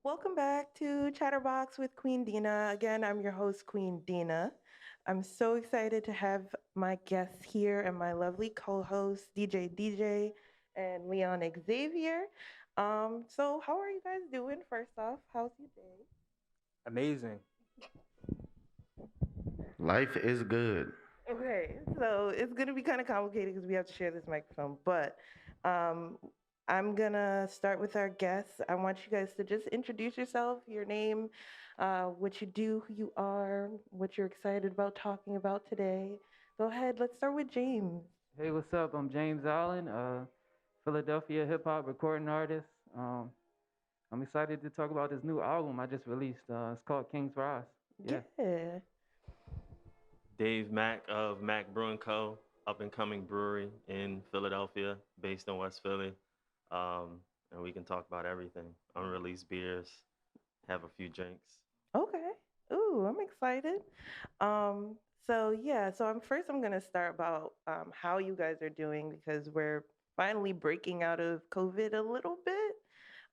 Welcome back to Chatterbox with Queen Dina. Again, I'm your host, Queen Dina. I'm so excited to have my guests here and my lovely co-hosts, DJ and Leon Xavier. So how are you guys doing? First off, how's your day? Amazing. Life is good. Okay, so it's gonna be kind of complicated because we have to share this microphone, but um, I'm gonna start with our guests. I want you guys to just introduce yourself, your name, what you do, who you are, what you're excited about talking about today. Go ahead, let's start with James. Hey, what's up? I'm James Allen, Philadelphia hip hop recording artist. Um, I'm excited to talk about this new album I just released. It's called King's Rise. Yeah. Yeah. Dave Mack of Mack Brewing Co., up and coming brewery in Philadelphia, based in West Philly. Um, and we can talk about everything. Unreleased beers, have a few drinks. Okay. Ooh, I'm excited. Um, so I'm gonna start about how you guys are doing because we're finally breaking out of COVID a little bit.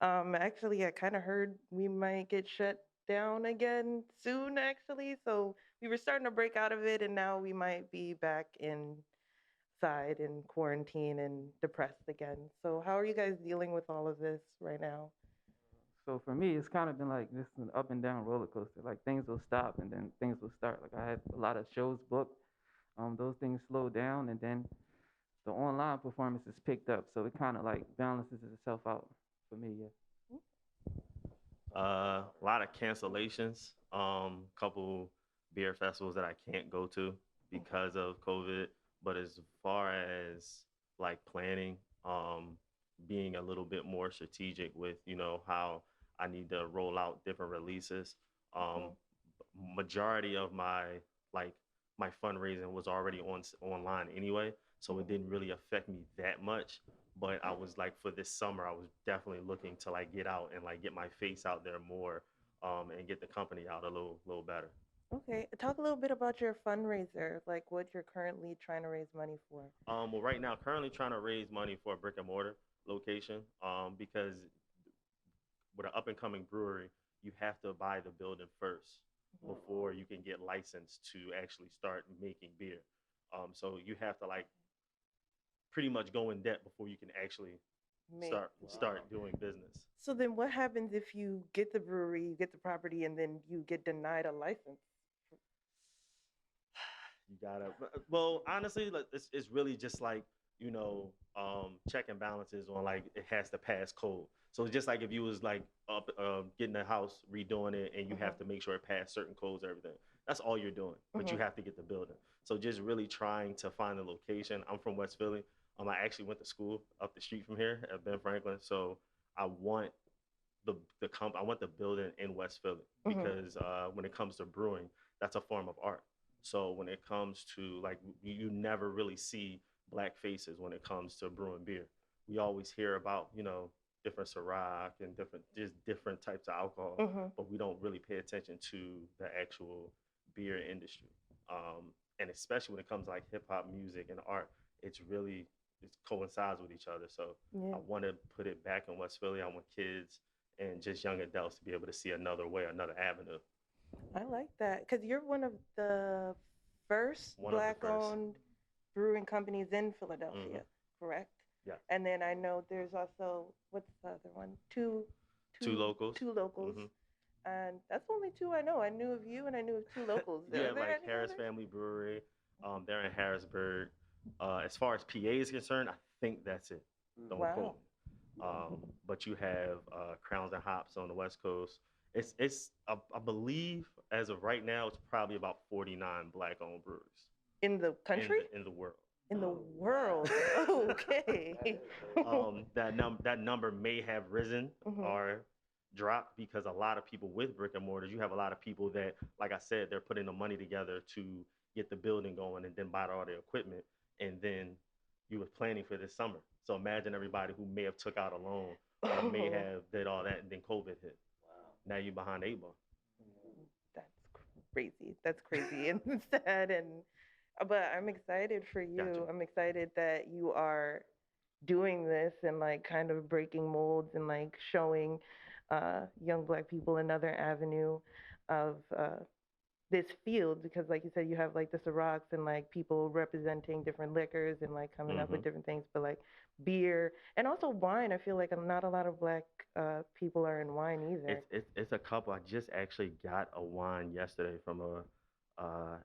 Actually, I kind of heard we might get shut down again soon, actually. So we were starting to break out of it, and now we might be back inside in quarantine and depressed again. So how are you guys dealing with all of this right now? So for me, it's kind of been like this an up and down roller coaster. Like things will stop and then things will start. Like I had a lot of shows booked. Those things slowed down and then the online performances picked up. So it kind of like balances itself out for me. Yeah. A lot of cancellations. Couple beer festivals that I can't go to because of COVID. But as far as like planning, being a little bit more strategic with how I need to roll out different releases. Um, Majority of like my fundraising was already online anyway, so it didn't really affect me that much. But I was like, for this summer, I was definitely looking to like get out and like get my face out there more, and get the company out a little better. Okay, talk a little bit about your fundraiser, like what you're currently trying to raise money for. Well, right now, currently trying to raise money for a brick and mortar location, because with an up and coming brewery, you have to buy the building first before you can get licensed to actually start making beer. So you have to like pretty much go in debt before you can actually Make start doing business. So then what happens if you get the brewery, you get the property, and then you get denied a license? You gotta. Well, honestly, like, it's really just like check and balances on like it has to pass code. So it's just like if you was like up getting a house, redoing it, and you have to make sure it passed certain codes, everything. That's all you're doing, but you have to get the building. So just really trying to find a location. I'm from West Philly. I actually went to school up the street from here at Ben Franklin. So I want I want the building in West Philly because when it comes to brewing, that's a form of art. So when it comes to like you never really see black faces when it comes to brewing beer. We always hear about different Ciroc and different types of alcohol, but we don't really pay attention to the actual beer industry. And especially when it comes to like hip hop music and art, it's really it coincides with each other. So Yeah, I want to put it back in West Philly. I want kids and just young adults to be able to see another way, another avenue. I like that because you're one of the first One of the first. black-owned brewing companies in Mm-hmm. Philadelphia, correct? Yeah. And then I know there's also what's the other one? Two locals. Two locals, Mm-hmm. and that's only two I know. I knew of you, and I knew of two locals. You Are have there like any Harris others? Family Brewery. They're in Harrisburg. As far as PA is concerned, I think that's it. Don't quote Wow. me. But you have Crowns and Hops on the West Coast. It's I believe as of right now, it's probably about 49 black-owned breweries In the country? in the world. In the world. Okay. That number may have risen Mhm. or dropped because a lot of people with brick and mortars, you have a lot of people that, like I said, they're putting the money together to get the building going and then buy all the equipment, and then you were planning for this summer. So imagine everybody who may have took out a loan or may have did all that, and then COVID hit. Now you're behind the eight ball. That's crazy. That's crazy and sad but I'm excited for Gotcha. you. I'm excited that you are doing this and like kind of breaking molds and like showing young Black people another avenue of this field, because like you said, you have like the Cirocs and like people representing different liquors and like coming up with different things, but like beer and also wine. I feel like not a lot of Black people are in wine either. It's a couple. I just actually got a wine yesterday from a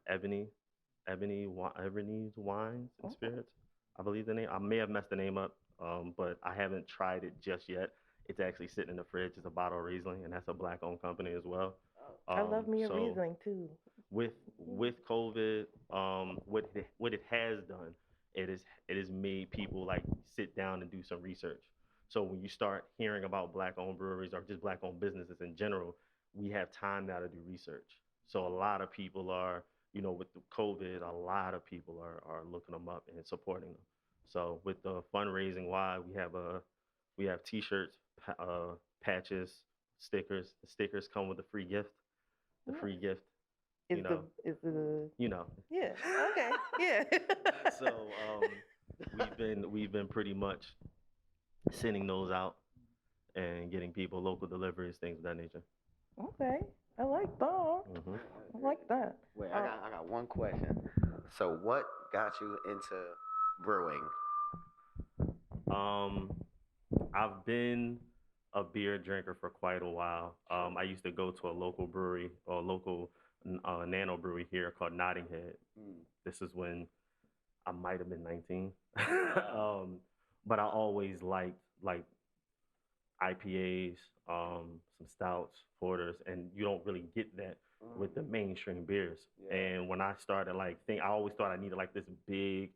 Ebony's Wines and Spirits. I believe the name. I may have messed the name up, but I haven't tried it just yet. It's actually sitting in the fridge. It's a bottle of Riesling, and that's a Black-owned company as well. I love me a So Riesling too. with COVID, what it has done, it has made people like sit down and do some research. So when you start hearing about Black-owned breweries or just Black-owned businesses in general, we have time now to do research. So a lot of people are, with the COVID, a lot of people are looking them up and supporting them. So with the fundraising, why we have T-shirts, patches, stickers. The stickers come with a free gift. The free gift, Is the yeah, okay, yeah. So we've been pretty much sending those out and getting people local deliveries, things of that nature. Okay, I like that. I like that. Wait, I got one question. So, what got you into brewing? I've been a beer drinker for quite a while. I used to go to a local brewery or a local nano brewery here called Notting Head. This is when I might have been 19. But I always liked like IPAs, some stouts, porters, and you don't really get that with the mainstream beers. Yeah. And when I started I always thought I needed like this big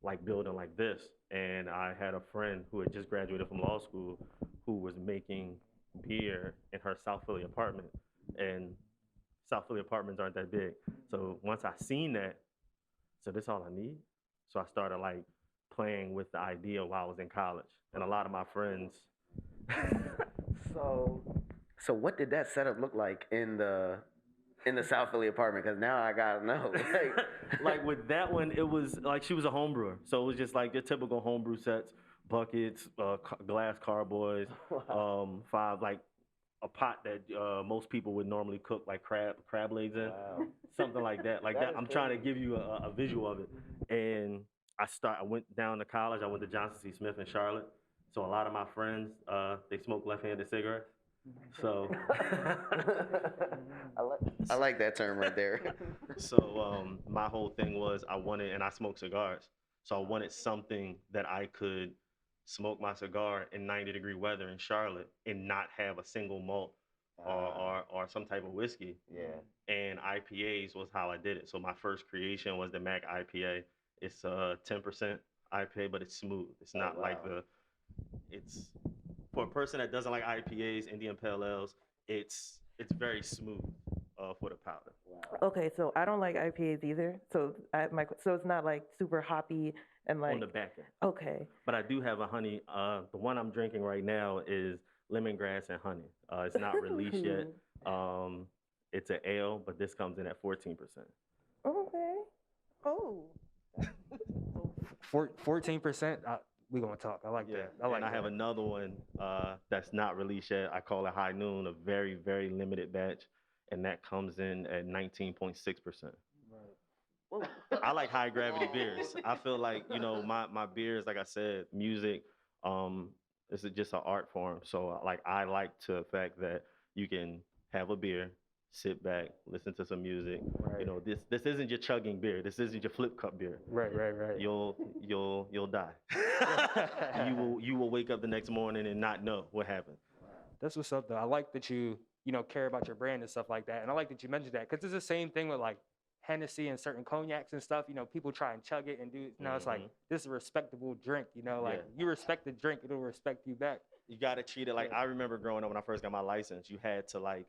like building like this. And I had a friend who had just graduated from law school who was making beer in her South Philly apartment. And South Philly apartments aren't that big. So once I seen that, so this all I need. So I started like playing with the idea while I was in college. And a lot of my friends. So what did that setup look like in the South Philly apartment? Because now I gotta know. Like with that one, it was like she was a home brewer, so it was just like your typical homebrew sets, buckets, glass carboys, five like a pot that most people would normally cook like crab legs in, something like that. Like that. I'm trying to give you a visual of it. And I went down to college. I went to Johnson C. Smith in Charlotte. So a lot of my friends, they smoke left-handed cigarettes. So I like that term right there. So my whole thing was and I smoke cigars. So I wanted something that I could smoke my cigar in 90-degree weather in Charlotte and not have a single malt or some type of whiskey. Yeah. And IPAs was how I did it. So my first creation was the Mack IPA. It's 10% IPA, but it's smooth. It's not it's for a person that doesn't like IPAs, Indian Pale Ales, it's very smooth for the powder. Wow. Okay, so I don't like IPAs either. So so it's not like super hoppy and like on the back end. Okay. But I do have a honey. The one I'm drinking right now is lemongrass and honey. It's not released yet. It's an ale, but this comes in at 14%. Okay. Oh. 14%. We gonna talk. I like that. I have another one that's not released yet. I call it High Noon, a very, very limited batch, and that comes in at 19.6%. Right. I like high gravity beers. I feel like my beers, like I said, music. This is just an art form. So I like the fact that you can have a beer, sit back, listen to some music. Right. This isn't your chugging beer. This isn't your flip cup beer. Right. You'll die. You will wake up the next morning and not know what happened. That's what's up, though. I like that you care about your brand and stuff like that, and I like that you mentioned that because it's the same thing with like Hennessy and certain cognacs and stuff. People try and chug it and do. It's like this is a respectable drink. You respect the drink, it'll respect you back. You got to treat it like I remember growing up when I first got my license. You had to like.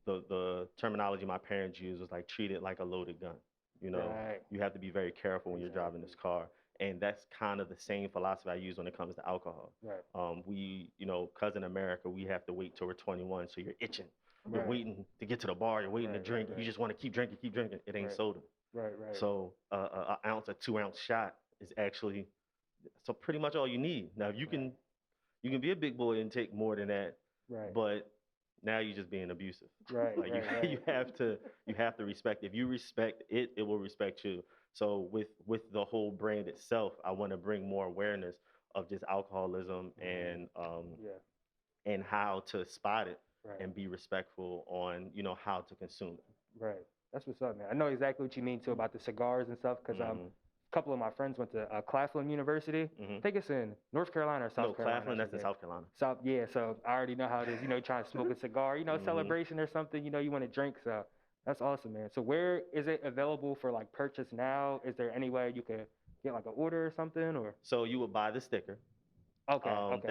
The terminology my parents used was like treat it like a loaded gun. Right. You have to be very careful when you're driving this car. And that's kind of the same philosophy I use when it comes to alcohol. Right. We, because in America, we have to wait till we're 21. So you're itching. You're waiting to get to the bar. You're waiting to drink. You just want to keep drinking. It ain't soda. Right. So an ounce, a 2-ounce shot is actually, pretty much all you need. Now, you can be a big boy and take more than that. Right. But now you're just being abusive. Right, Like right, you right. you have to respect. If you respect it, it will respect you. So with the whole brand itself, I want to bring more awareness of just alcoholism Yeah, and how to spot it right, and be respectful on how to consume it. right. That's what's up, man. I know exactly what you mean too about the cigars and stuff, because Hmm. a couple of my friends went to Claflin University. Hmm. I think it's in North Carolina or No, South Carolina. I Claflin, should that's in say. South Carolina. South, yeah. So I already know how it is. Trying to smoke a cigar. Hmm. Celebration or something. You want to drink. So that's awesome, man. So where is it available for like purchase now? Is there any way you could get like an order or something? Or So you would buy the sticker. okay, okay,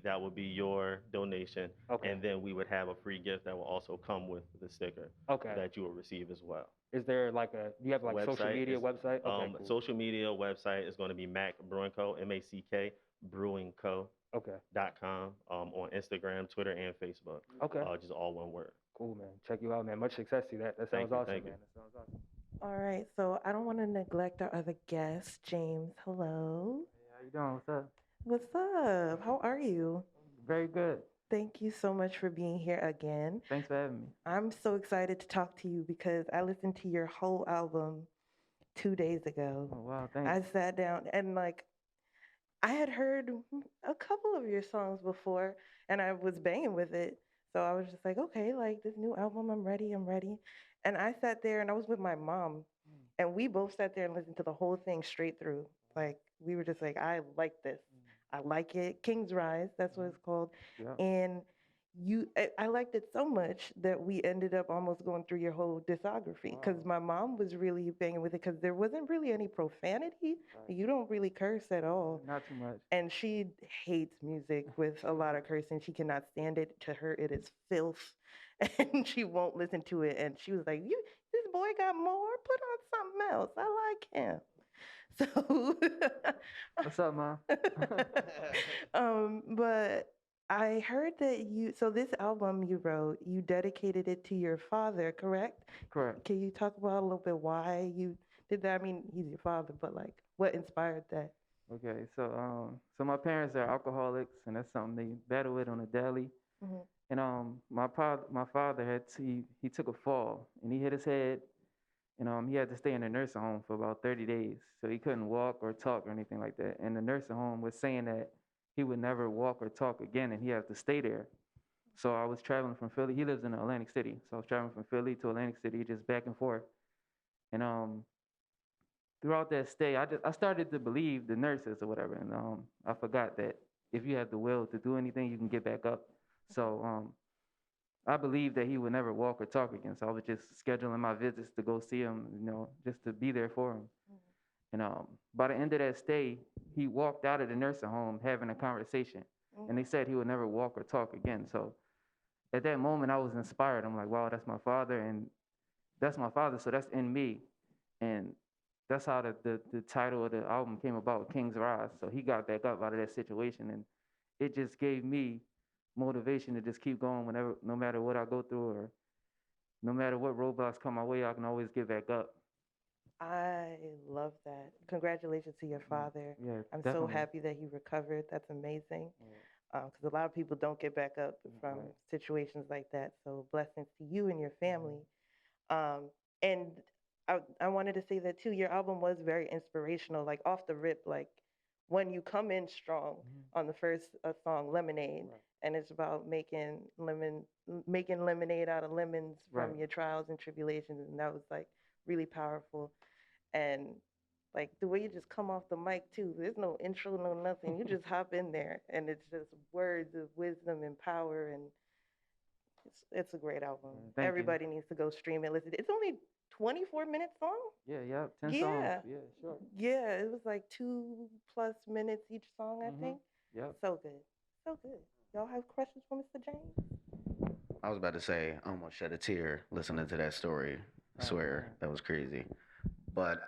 That would be your donation, okay, and then we would have a free gift that will also come with the sticker okay. that you will receive as well. Is there like do you have like social Website media is website? Okay, cool. social media website is going to be Mack Brewing Co. MACK Brewing Co. Okay, .com on Instagram, Twitter, and Facebook. okay. Just all one word. Cool, man. Check you out, man. Much success to you. That Thank sounds you, awesome, thank you. man. That sounds awesome. All right, so I don't want to neglect our other guest, James. Hello. Hey, how you doing? What's up? What's up? How are you? Very good. Thank you so much for being here again. Thanks for having me. I'm so excited to talk to you because I listened to your whole album 2 days ago. Oh wow, I thanks. sat down and I had heard a couple of your songs before and I was banging with it. So I was just like, okay, like this new album, I'm ready, I'm ready. And I sat there and I was with my mom and we both sat there and listened to the whole thing straight through. Like we were just like, I like this. I like it. King's Rise, that's what it's called. Yeah. And I liked it so much that we ended up almost going through your whole discography because Wow. my mom was really banging with it because there wasn't really any profanity. Right. You don't really curse at all. Not too much. And she hates music with a lot of cursing. She cannot stand it. To her, it is filth. And she won't listen to it. And she was like, this boy got more? Put on something else. I like him. So What's up, Mom? but I heard that so this album you wrote, you dedicated it to your father, correct? Correct. Can you talk about a little bit why you did that? I mean, he's your father, but like what inspired that? Okay, so my parents are alcoholics, and that's something they battle with on a daily. Mhm. And my father he took a fall and he hit his head, and he had to stay in a nursing home for about 30 days. So he couldn't walk or talk or anything like that. And the nursing home was saying that he would never walk or talk again, and he had to stay there. So I was traveling from Philly. He lives in Atlantic City, so I was traveling from Philly to Atlantic City, just back and forth. And throughout that stay, I started to believe the nurses or whatever, and I forgot that if you have the will to do anything, you can get back up. So I believed that he would never walk or talk again. So I was just scheduling my visits to go see him, just to be there for him. And by the end of that stay, he walked out of the nursing home having a conversation, and they said he would never walk or talk again. So at that moment, I was inspired. I'm like, wow, that's my father, and that's my father, so that's in me. And that's how the title of the album came about, King's Rise. So he got back up out of that situation, and it just gave me motivation to just keep going no matter what I go through, or no matter what roadblocks come my way, I can always get back up. I love that. Congratulations to your father. Yeah, I'm so definitely. happy that he recovered. That's amazing. Yeah. Because a lot of people don't get back up from Right. situations like that. So blessings to you and your family. And I wanted to say that too. Your album was very inspirational. Like off the rip, like when you come in strong on the first song, Lemonade, Right. and it's about making lemonade out of lemons from Right. your trials and tribulations, and that was like really powerful. And like the way you just come off the mic too, there's no intro, no nothing. You just hop in there, and it's just words of wisdom and power, and it's a great album. Thank you. Everybody needs to go stream it. Listen, it's only 24 minutes long. Yeah, 10 Yeah. songs. Yeah, sure. Yeah, it was like 2+ minutes each song, I think. Yep. So good, so good. Y'all have questions for Mr. James? I was about to say, I almost shed a tear listening to that story. I swear, that was crazy. But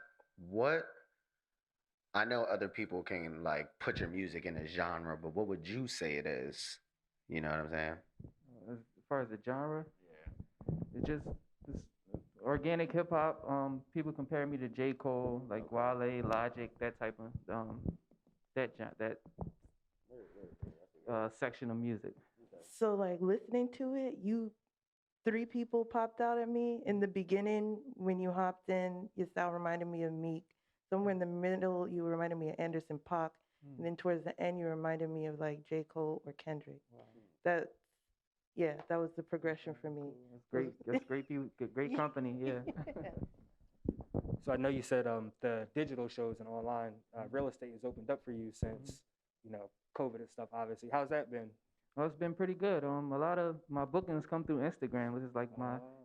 I know other people can like put your music in a genre, but what would you say it is? You know what I'm saying? As far as the genre, it's just organic hip hop. People compare me to J. Cole, like Wale, Logic, that type of that section of music. So like listening to it, you three people popped out at me in the beginning when you hopped in. Your style reminded me of Meek. Somewhere in the middle, you reminded me of Anderson .Paak, and then towards the end, you reminded me of like J. Cole or Kendrick. Wow. That, yeah, that was the progression for me. That's great. That's great people. Great company. Yeah. So I know you said the digital shows and online real estate has opened up for you since COVID and stuff. Obviously, how's that been? Well, it's been pretty good. A lot of my bookings come through Instagram, which is like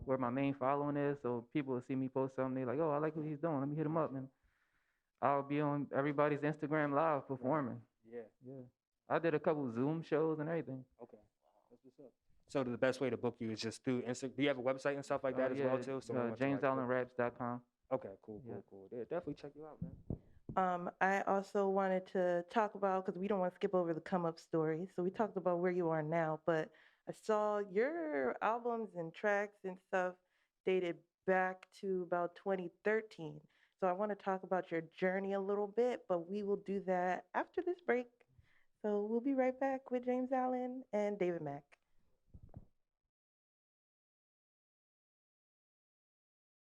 where my main following is. So people will see me post something, they're like, "Oh, I like what he's doing. Let me hit him up." And I'll be on everybody's Instagram live performing. Yeah. Yeah. I did a couple Zoom shows and everything. Okay. That's what's up. So the best way to book you is just through Instagram. Do you have a website and stuff like that as well too? So JamesAllenRaps.com. Okay, cool. Yeah, definitely check you out, man. I also wanted to talk about, because we don't want to skip over the come up story. So we talked about where you are now, but I saw your albums and tracks and stuff dated back to about 2013. So I want to talk about your journey a little bit, but we will do that after this break. So we'll be right back with James Allen and David Mack.